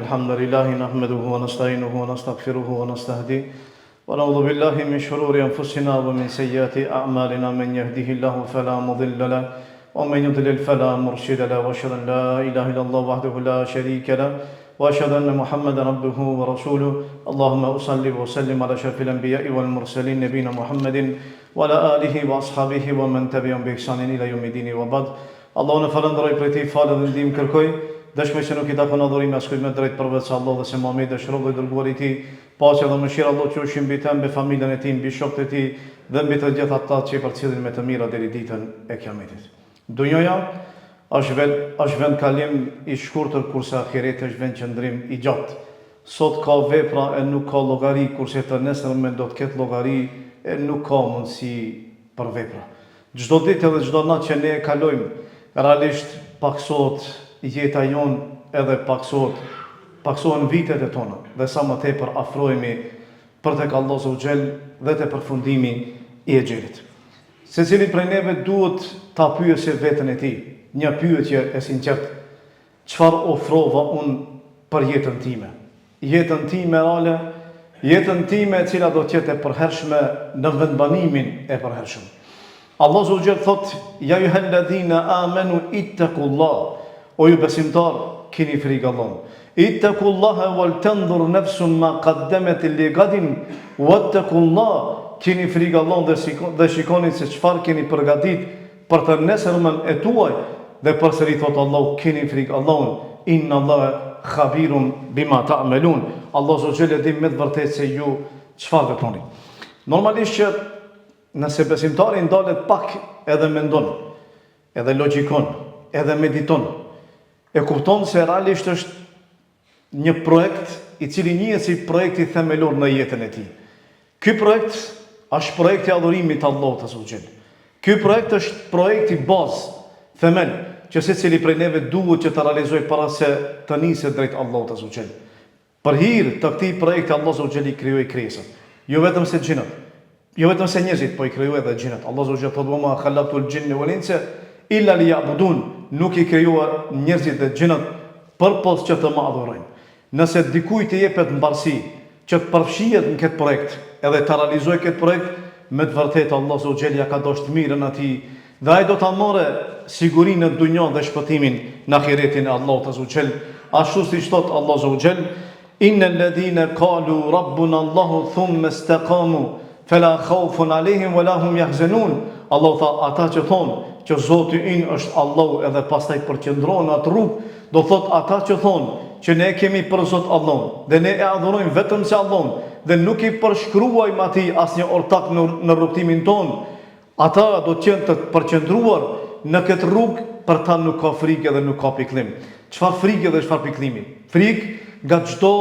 الحمد لله نحمده ونستعينه ونستغفره ونستهديه ونعوذ بالله من شرور أنفسنا ومن سيئات أعمالنا من يهده الله فلا مضل له ومن يضلل فلا مرشد له وأشهد أن لا إله إلا الله وحده لا شريك له وأشهد أن محمدا عبده ورسوله اللهم أصل وسلم على أشرف الأنبياء والمرسلين نبينا محمد وعلى آله وأصحابه ومن تبعهم بإحسان إلى يوم الدين وبعد الله نفرندرoj për ti falë dhe ndihmë kërkoj. Dëshmoj se nuk I takon adhurim askujt me drejt përveç Allah dhe se Muhamedi është rob I dërguar I Tij. Paqja dhe mëshira Allah qofshin mbi të, mbi familjen e tij, mbi shokët e tij dhe mbi të gjithë ata që përcjellin me të mira deri ditën e Kiametit. Dunjoja është vend kalim I shkurtër kurse ahireti është vend qëndrim I gjatë. Sot ka vepra e nuk ka llogari, kurse të nesërmen do të ketë llogari e nuk ka mundësi për vepra. Çdo ditë dhe çdo natë që ne e kalojmë, realisht paksohet jeta jonë edhe paksohen vitet e tona dhe sa më tepër afrohemi për tek Allah Zogjel dhe te përfundimi I xhelit. Secili prej neve duhet ta pyesë veten e tij, një pyetje e sinqertë. Çfarë ofrova unë për jetën time? Jetën time reale, jetën time e cila do të jetë e përhershme në vendbanimin e përhershëm. Allah Zogjel thot: "Ja yuhalladhina amanu ittaqullah." O ju besimtar, keni frikë Allahut. Ittaqullaha wal tanzur nafsun ma qaddamat li ghadin wattaqullah. Keni frikë Allahut dhe shikoni se çfarë keni përgatit për të nesërmen e tuaj. Dhe përsëri thot Allahu, keni frikë Allahut. Inna Allaha khabirun bima ta'malun. Allah Zogjel e di me të vërtetë se ju çfarë veproni. Normalisht që nëse besimtari ndalet pak edhe mendon, edhe logjikon, edhe mediton, e kupton se realisht është një projekt I cili njihet si projekti themelor në jetën e tij. Ky projekt është projekti I adhurimit të Allahut Azza wa Jall. Ky projekt është projekti bazë, themel, që secili prej neve duhet që të realizojë para se të nisë drejt Allahut Azza wa Jall. Për hir të këtij projekti Allahu Azza wa Jall I krijoi krijesat. Jo vetëm se xhinat, jo vetëm se njerëzit, po I krijoi edhe xhinat. Allahu Azza wa Jall thotë: "Wa ma khalaqtul jinna wal insa illa liya'budun." Nuk I krijuar njerëzit dhe xhinat përpos që të më adhurojnë. Nëse dikujt I jepet mbarësi që të përfshihet në këtë projekt edhe të realizojë këtë projekt, me të vërtetë Allahu Azza wa Jall ja ka dashur mirën atij dhe ai do ta marrë sigurinë në dunjë dhe shpëtimin në ahiretin e Allahut Azza wa Jall. Ashtu siç thot Allahu Azza wa Jall: "Innal ladhina qalu rabbuna Allahu thumma istaqamu fala khawfun alayhim wala hum yahzanun." Allahu tha, ata që thonë që Zoti ynë është Allahu edhe pastaj përqendrohen atë rrugë, do thot ata që thonë që ne kemi për Zot Allahun dhe ne e adhurojmë vetëm se Allahun dhe nuk I përshkruajmë atij asnjë ortak në rrugtimin ton, ata do të jenë të përqendruar në këtë rrugë, për ta nuk ka frikë dhe nuk ka pikëllim. Çfarë frikë dhe çfarë pikëllimi? Frikë nga çdo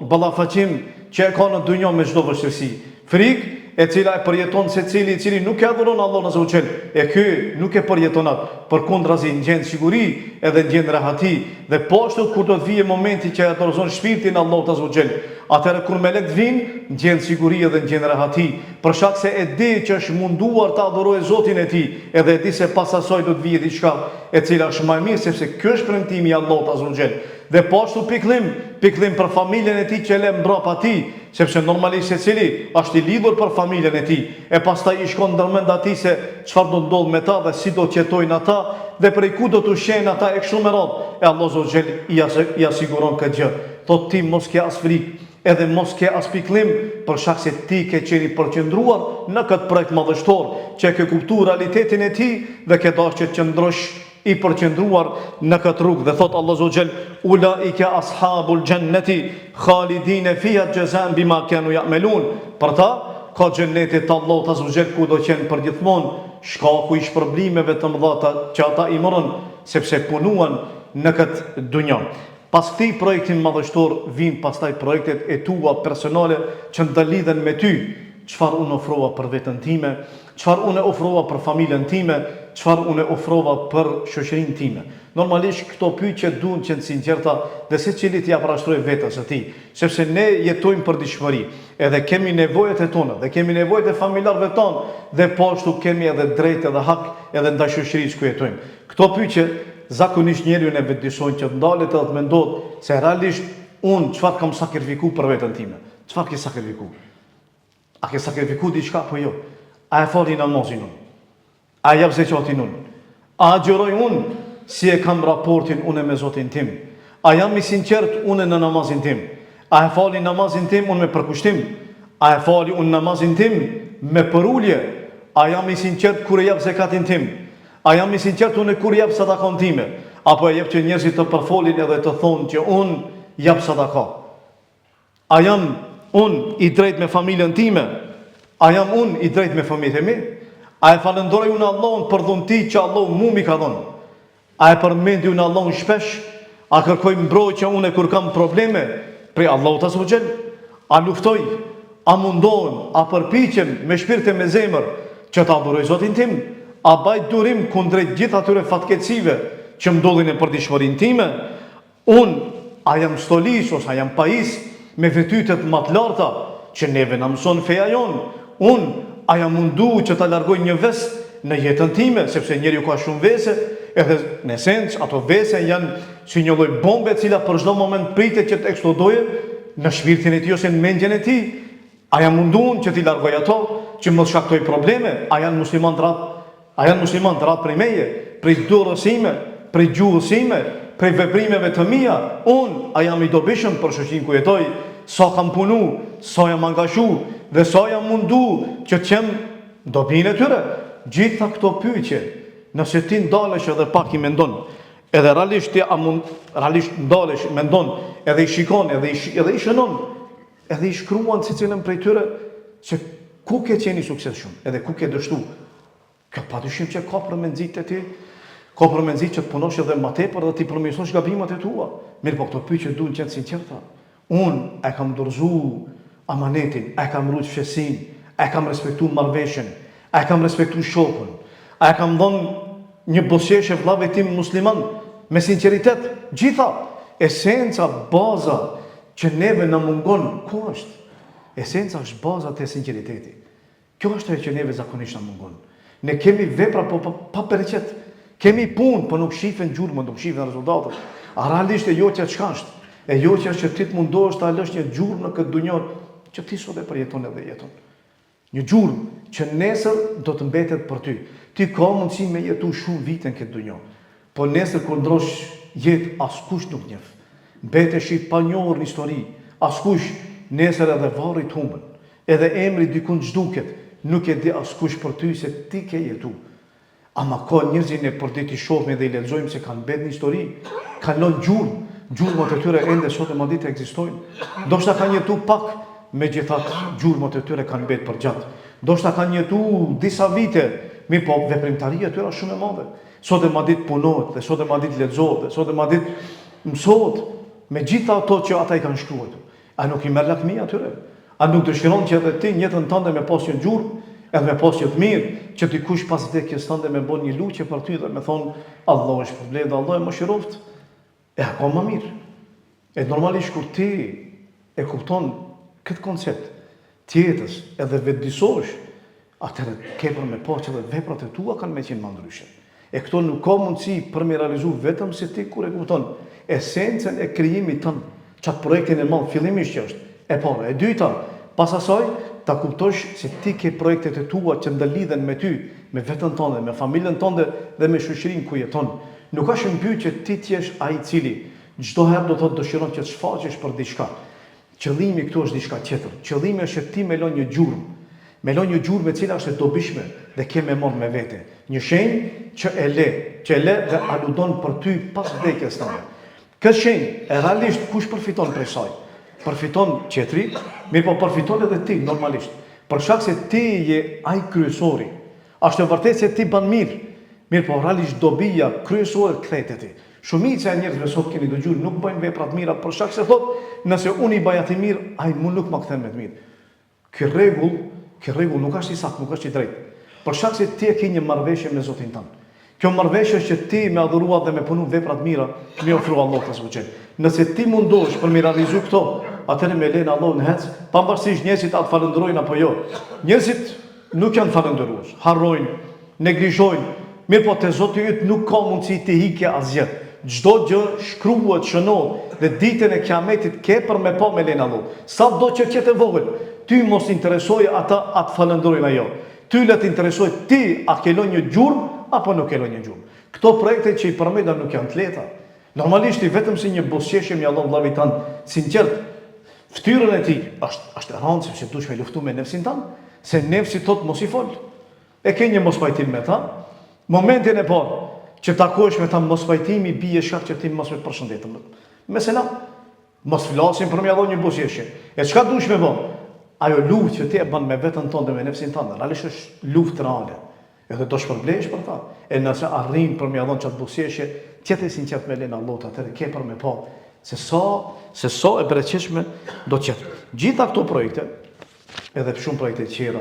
ballafaqim që e ka në dunjë me çdo vështirësi. Frikë e cila e përjeton secili I cili nuk e adhuron Allahun Azza wa Jall, e ky nuk e përjeton atë, përkundrazi ndjen siguri edhe ndjen rahati dhe po ashtu kur do të vijë momenti që ato dorëzon shpirtin Allahut Azza wa Jall, atëherë kur melek vinë, ndjen siguri edhe ndjen rahati, për shkak se e di që është munduar të adhurojë Zotin e tij, edhe e di se pas asaj do të vijë diçka e cila është më e mirë sepse ky është premtimi I Allahut Azza wa Jall. Dhe po ashtu pikëllim për familjen e tij që lë mbrapa tij, sepse normalisht secili është I lidhur për familjen e tij, e pastaj I shkon ndërmend atij se çfarë do ndodh me ta dhe si do të jetojnë ata dhe prej ku do të ushqejnë ata e kështu me radhë. E Allahu Azza wa Jall I asiguron këtë gjë. Thot ti mos ke as frikë, edhe mos ke as pikëllim, për shkak se ti ke qenë I përqendruar në këtë projekt madhështor, që ke kuptuar realitetin e tij dhe ke dashur që të qëndrosh I përqendruar në këtë rrugë. Dhe thot Allahu Azza wa Jall: "Ulaika ashabul jannati khalidin fiha jazaan bima kanu ya'malun." Për ta ka xheneti të Allahut Azza wa Jall ku do të qenë përgjithmonë shkaku I shpërblimeve të mëdha që ata I morën sepse punuan në këtë dunjë. Pas këtij projekti madhështor vijnë pastaj projektet e tua personale që ndalidhen me ty. Çfarë unë ofrova për veten time, çfarë unë ofrova për familjen time, çfarë unë ofrova për shoqërinë time. Normalisht këto pyetje duhen të jenë sinqerta dhe secili t'i parashtrojë vetes së tij, sepse ne jetojmë për dishmëri, edhe kemi nevojat e tona, dhe kemi nevojat e familjarëve tonë, dhe po ashtu kemi edhe drejtë edhe hak edhe ndaj shoqërisë ku jetojmë. Këto pyetje zakonisht njeriu ne vetëdijson që ndalet edhe të mendohet se realisht unë çfarë kam sakrifiku për veten time? Çfarë ke sakrifiku? A ke sakrifiku diçka apo jo? A e fali namazin unë? A jap zekatin unë? A agjeroj unë si e kam raportin unë me Zotin tim? A jam i sinqert unë në namazin tim? A e fali namazin tim unë me përkushtim? A e fali unë namazin tim me përulje? A jam i sinqert kur e jap zekatin tim? A jam i sinqert unë kur jap sadakon time? Apo e jep që njerëzit të përfolin edhe të thonë që unë jap sadaka? A jam unë i drejt me familjen time? A jam unë i drejt me familjen mi? A e falëndroj unë Allahun për dhunti që Allah mu mi ka dhonë? A e përmendi unë Allahun shpesh? A kërkoj mbrojtje unë kur kam probleme prej Allahut azza? A luftoj? A mundohem? A përpiqem me shpirt e me zemër që ta adhuroj Zotin tim? A baj durim kundrejt gjithë atyre fatkeqësive që më ndodhin e përditshmërinë time? Unë a jam stolis ose a jam pajis me vetytet më të larta që neve na mëson feja jonë? Unë a jam mundu që ta largoj një vesë në jetën time, sepse njeriu ka shumë vese, edhe në esencë ato vese janë si një lloj bombe e cila për çdo moment pritet që të eksplodojë në shpirtin e tij ose në mendjen e tij. A jam munduar që t'i largoj ato që më shaktoj probleme? A janë musliman të ratë? A janë musliman të ratë prej meje, prej dorës ime, prej gjuhës ime, prej veprimeve të mia? Unë a jam i dobishëm për shoqin ku jetoj? Sa kam punu, sa jam angazhu dhe sa jam mundu që të jem dobinë e tyre? Gjitha këto pyetje, nëse ti ndalesh edhe pak i mendon, edhe realisht ndalesh, mendon, edhe i shikon, edhe i shënon, edhe i shkruan secilën prej tyre se ku ke qenë i suksesshëm, edhe ku ke dështu. Kjo padyshim që ka përmendit e ti, ka përmendit që të punosh edhe më tepër dhe ti përmirësosh gabimet e tua. Mirë, po këto pyetje duhen qenë sinqerta. Unë e kam dorëzu amanetin, e kam ruajtur fshesin, e kam respektuar marrëveshjen, e kam respektuar shokun, e kam dhënë një bosjeshe vllave tim musliman me sinqeritet. Gjitha esenca, baza që neve na mungon, ku është? Esenca është baza te sinqeriteti. Kjo është ajo që neve zakonisht na mungon. Ne kemi vepra po pa përqet. Kemi punë, po nuk shifen gjurmë, nuk shifen rezultatet. A realisht e jo që çka është? E jo që është që ti të mundohesh ta lësh një gjurmë në këtë dunjë që ti sot e përjeton edhe jeton. Një gjurmë që nesër do të mbetet për ty. Ti ka mundësi me jetu shumë vite në këtë dunjë. Po nesër kur ndrosh jetë, askush nuk njeh. Mbetesh i panjohur në histori. Askush nesër edhe varri të humbën. Edhe emri dikun zhduket. Nuk e di askush për ty se ti ke jetu. Ama ka njerëzin e përdit i shohme dhe i lexojmë se kanë mbet në histori, kalon gjurmët e tyre ende sot e madit e ekzistojnë. Ndoshta kanë jetu pak, megjithatë gjurmët e tyre kanë mbet për gjatë. Ndoshta kanë jetu disa vite, mirë po veprimtaria e tyre është shumë e madhe. Sot e madit punohet, dhe sot e madit lexohet, dhe sot e madit mësohet me gjitha ato që ata i kanë shkruar. A nuk i merr lakmia atyre? A nuk dëshiron që edhe ti njëtën tënde me pas një gjurmë, edhe me pas një të mirë, që ti kush pas vdekjes tënde me bën një luqje për ty dhe me thonë, Allah është përblet, Allah e më shiroft, e ka më mirë. E normalisht kur ti e kupton këtë koncept, tjetës edhe vetëdijsosh, atëherë ke për me pas që edhe veprat e tua kanë me qenë më ndryshe. E këto nuk ka mundësi për me realizu vetëm se ti kur e kupton esencën e krijimit tënd, çat projektin e madh fillimisht që është. E para, e dyta, pas asaj ta kuptosh se ti ke projektet e tua që ndalidhen me ty, me veten tënde, me familjen tënde dhe me shoqërinë ku jeton. Nuk ka shëmbyr që ti t'jesh ai i cili çdo herë do të dëshiron që të shfaqesh për diçka. Qëllimi këtu është diçka tjetër. Qëllimi është që ti me lën një gjurmë. Me lën një gjurmë e cila është e dobishme dhe ke me marr me vete. Një shenjë që e le dhe aludon për ty pas vdekjes tënde. Këtë shenjë e realisht kush përfiton prej saj? Përfiton qetri, mirë po përfiton edhe ti normalisht. Për shkak se ti je ai kryesori. Është e vërtetë se ti bën mirë, mirë po realisht dobia kryesore kthehet te ti. Shumica e njerëzve sot keni dëgjuar nuk bëjnë vepra të mira për shkak se thotë, nëse unë i bëj atë mirë, ai më nuk më kthen me të mirë. Ky rregull nuk është i saktë, nuk është i drejtë. Për shkak se ti e ke një marrëveshje me Zotin tënd. Kjo marrëveshje është që ti me adhuruar dhe me punu vepra të mira, me ofru Allahu të zgjidh. Nëse ti mundosh për me realizu këto, atëherë me lenë Allahu në hec, pavarësisht njerëzit atë falënderojnë apo jo. Njerëzit nuk janë falënderues, harrojnë, neglizhojnë. Mirë po te Zoti yt nuk ka mundësi të hiqë asgjë. Çdo gjë shkruhet, shënohet dhe ditën e Kiametit ke për me pa me lenë Allah. Sa do që qetë vogël, ty mos interesoj ata atë falëndrojnë ajo. Ty le të interesoj ti a ke lënë një gjurmë apo nuk ke lënë një gjurmë. Këto projekte që i përmenda nuk janë të lehta. Normalisht i vetëm si një bosqeshje me Allah vllavi tan, sinqert. Ftyrën e tij është e rëndë sepse duhet të luftu me nefsin tan, se nefsi thot mos i fol. E ke një mos pajtim me ta. Momentin e parë që takohesh me ta mos pajtimi bie shkak që ti mos me përshëndetëm. Mesela mos flasim për me Allah një bosqeshje. E çka duhesh me bë? Ajo luftë që ti e bën me veten tënde me nefsin tënd, realisht është luftë reale. Edhe do shpërblesh për ta. E nëse arrin për me Allah çat bosqeshje, tjetër sinqert me lenë Allah atëre ke për me pa se sa e bereqeshme do të jetë. Gjitha këto projekte, edhe shumë projekte tjera,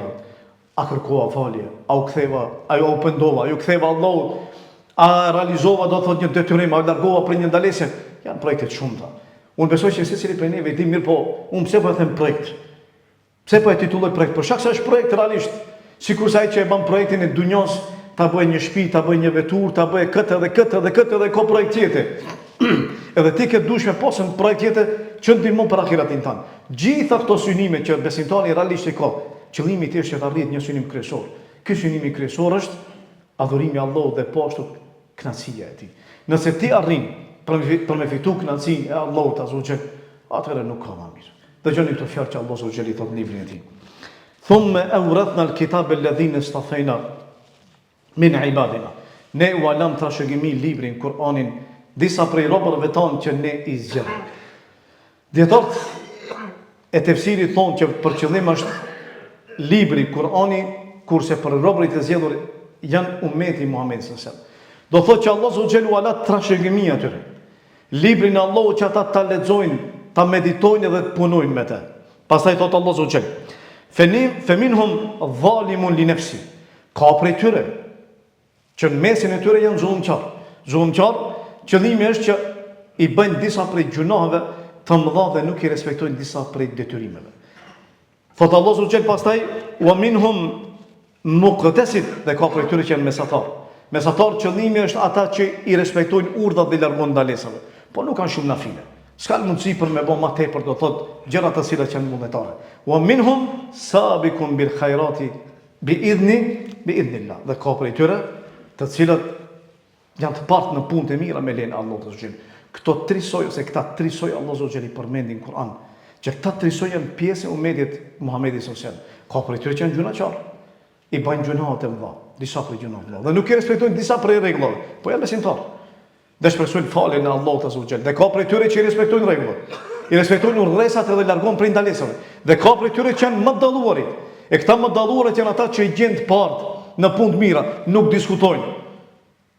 a kërkova falje, a u ktheva, a u pendova, a u ktheva Allahut, a realizova do të thotë një detyrim, a u largova për një ndalesë, janë projekte të shumta. Unë besoj që secili prej neve di mirë, po unë pse po e them projekt? Pse po e titulloj projekt? Për shkak se është projekt realisht, sikur sa ai që e bën projektin e dunjos, ta bëj një shtëpi, ta bëj një vetur, ta bëj këtë edhe këtë edhe këtë edhe ko projekt tjetër. Edhe ti ke dush me posën projekt tjetër që ndihmon për akiratin tan. Gjitha këto synime që besimtari realisht i ka, qëllimi i tij është të arrijë një synim kryesor. Ky synim kryesor është adhurimi Allahut dhe poshtu kënaqësia e tij. Nëse ti arrin për me fitu kënaqësinë e Allahut azza wa jall, atëherë nuk ka më mirë. Dëgjoni këtë fjalë që Allahu azza wa jall i thot në librin e tij. Thumma awrathna al-kitaba alladhina istafayna min ibadina. Ne u alam trashëgimi librin, Kur'anin, disa prej robërve tanë që ne i zgjedhëm. Dietarët e tefsirit thonë që për qëllim është libri, Kur'ani, kurse për robërit e zgjedhur janë ummeti i Muhamedit sallallahu alaihi wasallam. Do thotë që Allahu xhelalu ala trashëgimi atyre. Librin e Allahut që ata ta lexojnë, ta meditojnë dhe të punojnë me të. Pastaj thotë Allahu xhel. Feminhum zalimun li nafsi. Ka prej tyre që në mesin e tyre janë zullumçar. Zullumçar, qëllimi është që i bëjnë disa prej gjunaheve të mëdha dhe nuk i respektojnë disa prej detyrimeve. Thotë Allahu xhel pastaj wa minhum muqtasid, dhe ka prej tyre që janë mesatar. Mesatar qëllimi është ata që i respektojnë urdhat dhe largojnë ndalesave, po nuk kanë shumë nafile. S'ka mundësi për me bë më tepër, do thotë gjëra të cilat janë vullnetare. Wa minhum sabiqun bil khairati bi idhnillah. Dhe ka prej tyre të cilat janë të partë në punë të mira me lenë Allahut azza wa jall. Këto tri soj ose këta tri soj Allahu azza wa jall i përmendin në Kur'an, që këta tri soj janë pjesë e umetit Muhamedit sallallahu alaihi wasallam. Ka prej tyre që janë gjunaçar, i bajnë gjuna të mëdha, disa prej gjunave të mëdha, dhe nuk i respektojnë disa prej rregullave, po janë besimtar. Dhe shpresojnë faljen e Allahut azza wa jall. Dhe ka prej tyre që i respektojnë rregullat, i respektojnë urdhëresat edhe largon prej ndalesave. Dhe ka prej tyre që janë më dalluarit. E këta më dalluarit janë ata që i gjend partë në punë të mira, nuk diskutojnë.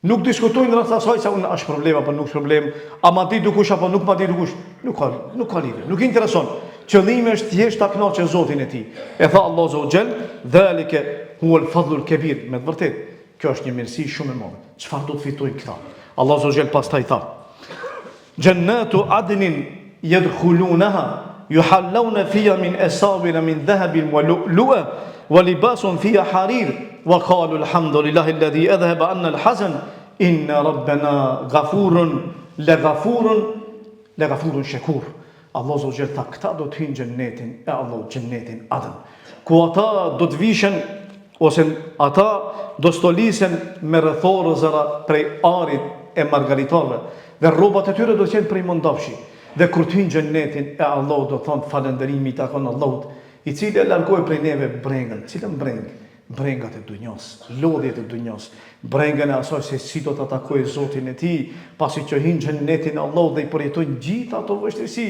Nuk diskutojnë rreth asaj se unë është problem apo nuk është problem, a ma di dukush apo nuk ma di dukush, nuk ka lidhje, nuk i intereson. Qëllimi është thjesht ta kënaqë Zotin e tij. E tha Allahu azza wa jall, "Dhalika huwa al-fadlu al-kabir." Me vërtet, kjo është një mirësi shumë e madhe. Çfarë do të fitojnë këta? Allahu azza wa jall pastaj tha: "Jannatu adnin yadkhulunaha yuhallawna fiha min asawir min dhahabin wa lu'lu'a wa libasun fiha harir." وقالوا الحمد لله الذي أذهب عنا الحزن إن ربنا لغفور شكور. Allah azza wa jall tha këta do të hyjnë xhennetin e Allahut, xhennetin Adn. Ku ata do të vishen ose ata do stolisen me rrethorëzara prej arit e margaritarëve dhe rrobat e tyre do të jenë prej mondafshi. Dhe kur të hyjnë xhennetin e Allahut do thonë falënderimi i takon Allahut, i cili e largoi prej neve brengën, cilën brengë? Brengat e dunjos, lodhjet e dunjos, brengën e asaj se si do të atakojë Zotin e tij, pasi që hyjnë xhennetin e Allahut dhe i përjetojnë gjitha ato vështirësi,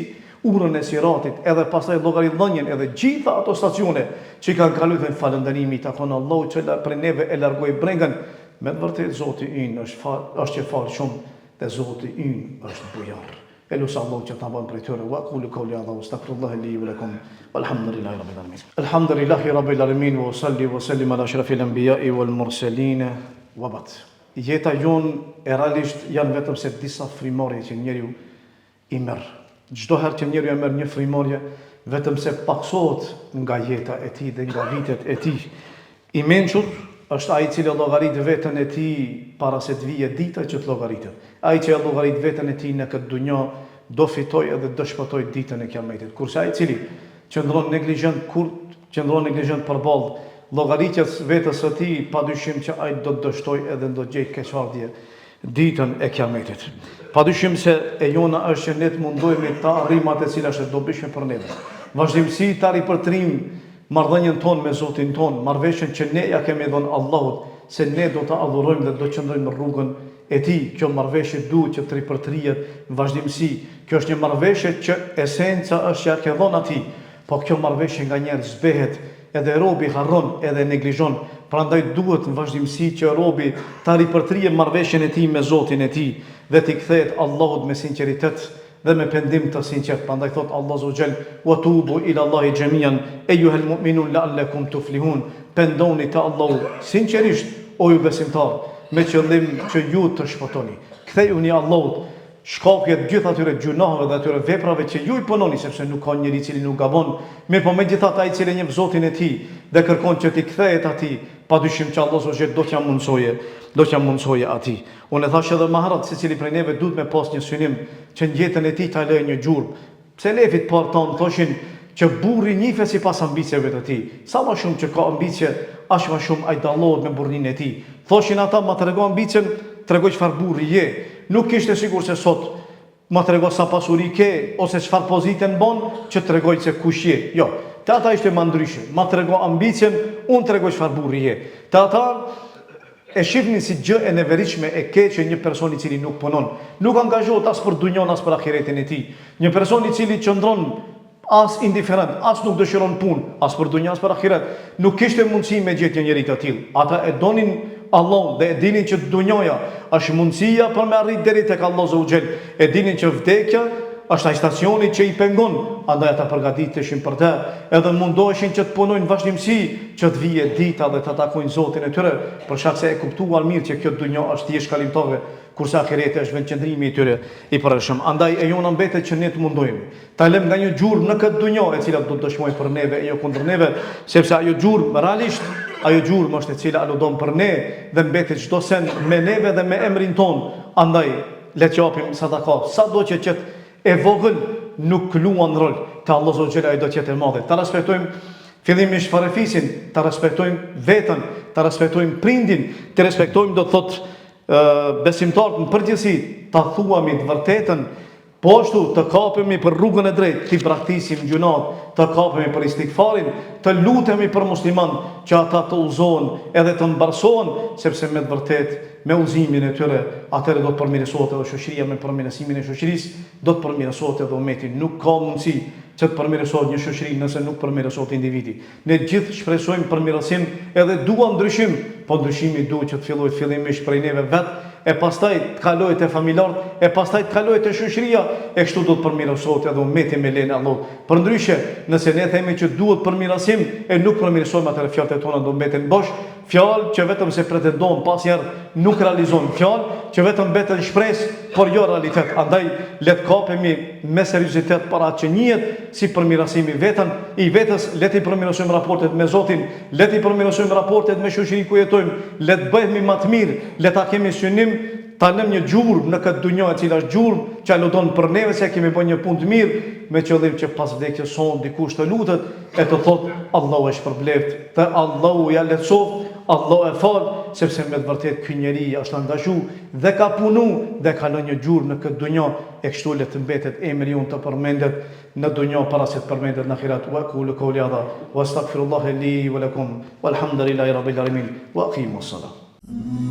urën e siratit, edhe pastaj llogaridhënien, edhe gjitha ato stacione që kanë kaluar në falënderimi i takon Allahut që për neve e largoi brengën. Me të vërtetë Zoti ynë është që fal shumë dhe Zoti ynë është bujar. Elusa Allah që ta bën prej tyre. Wa qulu qawli hadha wastaghfirullaha li wa lakum walhamdulillahi rabbil alamin. Alhamdulillahi rabbil alamin wa salli wa sallim ala ashrafil anbiya'i wal mursalin wa ba'd. Jeta jon e realisht janë vetëm se disa frymorje që njeriu i merr. Çdo herë që njeriu e merr një frymorje, vetëm se paksohet nga jeta e tij dhe nga vitet e tij. I mençur është ai i cili llogarit veten e tij para se të vijë dita që të llogaritet. Ai që llogarit veten e tij në këtë dunjë do fitoj edhe do shpëtoj ditën e Kiametit. Kurse ai i cili qëndron neglizhent përballë llogaritjes vetes së tij, padyshim që ai do të dështoj edhe do gjej keqardhje ditën e Kiametit. Padyshim se e jona është që ne të mundohemi ta arrijmë atë e cila është e dobishme për ne. Vazhdimsi ta ripërtrim marrëdhënien tonë me Zotin tonë, marrëveshjen që ne ja kemi dhënë Allahut, se ne do ta adhurojmë dhe do të qëndrojmë në rrugën e tij. Kjo marrëveshje duhet që të ripërtrihet vazhdimsi. Kjo është një marrëveshje që esenca është që ja ke dhënë atij, po kjo marrëveshje nganjëherë zbehet, edhe robi harron edhe neglizhon. Prandaj duhet në vazhdimsi që robi ta ripërtrijë marrëveshjen e tij me Zotin e tij dhe t'i kthehet Allahut me sinqeritet dhe me pendim të sinqert. Prandaj thot Allah Azza wa Jall: "Wa tubu ila Allahi jami'an ayyuhal mu'minun la'allakum tuflihun." Pendoni te Allahu sinqerisht o ju besimtar, me qëllim që ju të shpëtoni. Kthehuni Allahut shkaqjet gjithë atyre gjunaheve dhe atyre veprave që ju i punoni, sepse nuk ka njeri i cili nuk gabon, mirë po megjithatë ai i cili njeh Zotin e tij dhe kërkon që t'i kthehet atij, padyshim që Allah ose do t'ja mundsoje atij. Unë thash edhe më herët se secili prej neve duhet me pas një synim që në jetën e tij ta lejë një gjurmë. Pse lefit parë tonë thoshin që burri njihet sipas ambicieve të tij. Sa më shumë që ka ambicie, aq më shumë ai dallohet me burrinë e tij. Thoshin ata, ma tregoj ambicien, tregoj çfarë burri je. Nuk ishte sigur se sot ma tregoj sa pasuri ke ose çfarë pozitën bën që tregoj se kush je. Jo, te ata ishte më ndryshe. Ma tregoj ambicien, unë tregoj çfarë burri je. Te ata e shifnin si gjë e neveritshme e keqe një person i cili nuk punon, nuk angazhohet as për dunjon as për ahiretin e tij. Një person i cili qëndron as indiferent, as nuk dëshiron punë, as për dunjë as për ahiret, nuk kishte mundësi me gjetë një njeri të tillë. Ata e donin Allahun dhe e dinin që dunjoja është mundësia për me arrit deri tek Allah Azza wa Jall. E dinin që vdekja është ai stacioni që i pengon, andaj ata përgatiteshin për të, edhe mundoheshin që të punojnë vazhdimsi, që të vijë dita dhe të takojnë Zotin e tyre, për shkak se e kuptuan mirë që kjo dunjë është thjesht kalimtare, kurse ahireti është vendqendrimi i tyre i përhershëm. Andaj e jona mbetet që ne të mundohemi ta lëm nga një gjurmë në këtë dunjë e cila do të dëshmojë për neve e jo kundër neve, sepse ajo gjurmë realisht ajo gjurmë është e cila aludon për ne dhe mbetet çdo sen me neve dhe me emrin ton. Andaj le të japim sadaka, sado që qet e vogël nuk luan rol te Allah Azza wa Jalla, ai do të jetë e madhe. Ta respektojmë fillimisht farefisin, ta respektojmë veten, ta respektojmë prindin, të respektojmë do të thotë besimtarët në përgjithësi, ta thuami të vërtetën, po ashtu të kapemi për rrugën e drejtë, të braktisim gjunat, të kapemi për istighfarin, të lutemi për musliman që ata të udhëzohen edhe të mbarsohen, sepse me të vërtetë me udhëzimin e tyre atëherë do të përmirësohet edhe shoqëria, me përmirësimin e shoqërisë do të përmirësohet edhe ummeti. Nuk ka mundësi që të përmirësohet një shoqëri nëse nuk përmirësohet individi. Ne gjithë shpresojmë përmirësim edhe duam ndryshim, po ndryshimi duhet që të fillojë fillimisht prej neve vetë, e pastaj të kalojë te familjarët, e pastaj të kalojë te shoqëria, e kështu do të përmirësohet edhe ummeti me lenin Allah. Përndryshe, nëse ne themi që duhet përmirësim e nuk përmirësojmë, atëherë fjalët tona do mbeten bosh, fjalë që vetëm se pretendojnë pasherë nuk realizojnë, fjalë që vetëm mbeten shpresë, por jo realitet. Andaj le të kapemi me seriozitet para atë që njihet si përmirësimi i vetes, le të përmirësojmë raportet me Zotin, le të përmirësojmë raportet me shoqërinë ku jetojmë, le të bëhemi më të mirë, le ta kemi synim ta lëm një gjurmë në këtë dunjë e cila është gjurmë që aludon për neve se kemi bërë një punë të mirë, me qëllim që pas vdekjes son dikush të lutet e të thotë Allahu është përbleft, të Allahu ja lehtësoft, Allahu e fal, sepse me të vërtetë ky njeri është angazhuar dhe ka punu dhe ka lënë një gjurmë në këtë dunjë, e kështu le të mbetet emri unë të përmendet në dunjë para se të përmendet në ahiret. Wa qulu qawli hadha wa astaghfirullaha li wa lakum walhamdulillahi rabbil alamin wa aqimus salat.